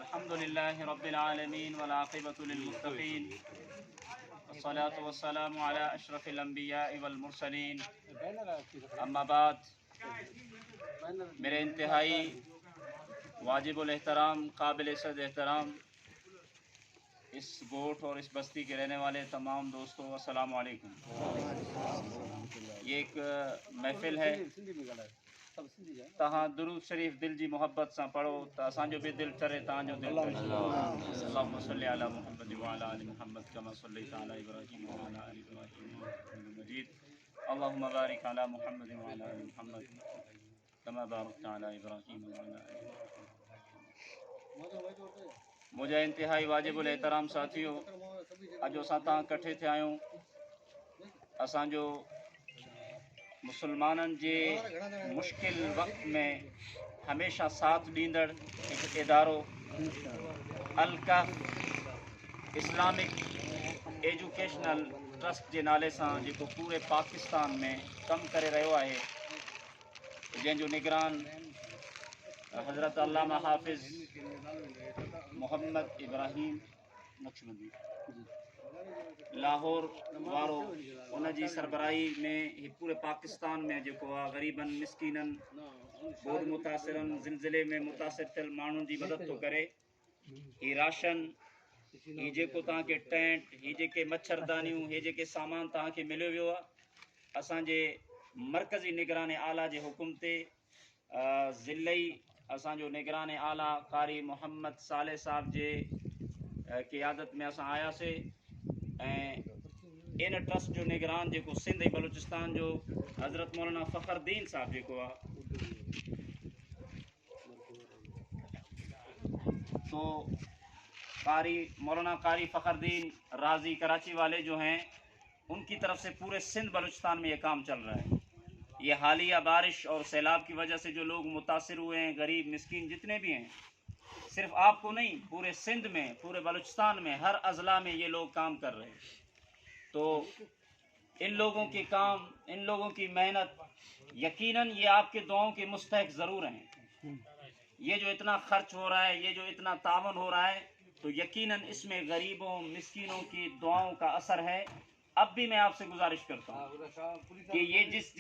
الحمد لله رب العالمين والعاقبة للمتقين والصلاة والسلام على أشرف الأنبياء والمرسلين أما بعد میرے انتہائی واجب الاحترام قابل صد احترام اس گوٹھ اور اس بستی کے رہنے والے تمام دوستوں السلام علیکم۔ یہ ایک محفل ہے تہاں درود شریف دل جی محبت سے پڑھو تو اسانجو بھی دل ٹرے تاں جو دل ٹرے۔ اللهم صل علی محمد وعلى آل محمد كما صليت على ابراہیم وعلى آل ابراہیم حمید مجید۔ اللهم بارک علی محمد وعلى آل محمد كما بارکت علی ابراہیم وعلى آل ابراہیم۔ مجھے انتہائی واجب الاحترام ساتھیو، اج اساں تاں کٹھے تھے آیوں اسانجو مسلمانن جے مشکل وقت میں ہمیشہ ساتھ ڈیندڑ ایک ادارو الکف اسلامک ایجوکیشنل ٹرسٹ کے نالے سے جو پورے پاکستان میں کم کرے رہو ہے، جن جو نگران حضرت علامہ حافظ محمد ابراہیم نقشبندی لاہور وارو ان جی سربراہی میں پورے پاکستان میں جو غریبن مسکینن بود متاثرن زلزلے میں متاثر تل مانوں جی مدد تو کرے۔ یہ راشن یہ جو تاں کے ٹینٹ یہ جو کے مچھردانیوں یہ جو کے سامان تاں کے ملو ویو ہے، اساں جے مرکزی نگران اعلیٰ جے حکم تے ضلعی اساں جو نگران اعلیٰ قاری محمد صالح صاحب جے قیادت میں اساں آیا سے ان ٹرسٹ جو نگران جو سندھ بلوچستان جو حضرت مولانا فخر الدین صاحب جو تو قاری مولانا قاری فخر الدین رازی کراچی والے جو ہیں ان کی طرف سے پورے سندھ بلوچستان میں یہ کام چل رہا ہے۔ یہ حالیہ بارش اور سیلاب کی وجہ سے جو لوگ متاثر ہوئے ہیں غریب مسکین جتنے بھی ہیں، صرف آپ کو نہیں پورے سندھ میں پورے بلوچستان میں ہر اضلاع میں یہ لوگ کام کر رہے ہیں۔ تو ان لوگوں کے کام ان لوگوں کی محنت یقیناً یہ آپ کے دعاؤں کے مستحق ضرور ہیں۔ یہ جو اتنا خرچ ہو رہا ہے یہ جو اتنا تعاون ہو رہا ہے تو یقیناً اس میں غریبوں مسکینوں کی دعاؤں کا اثر ہے۔ اب بھی میں آپ سے گزارش کرتا ہوں کہ یہ جس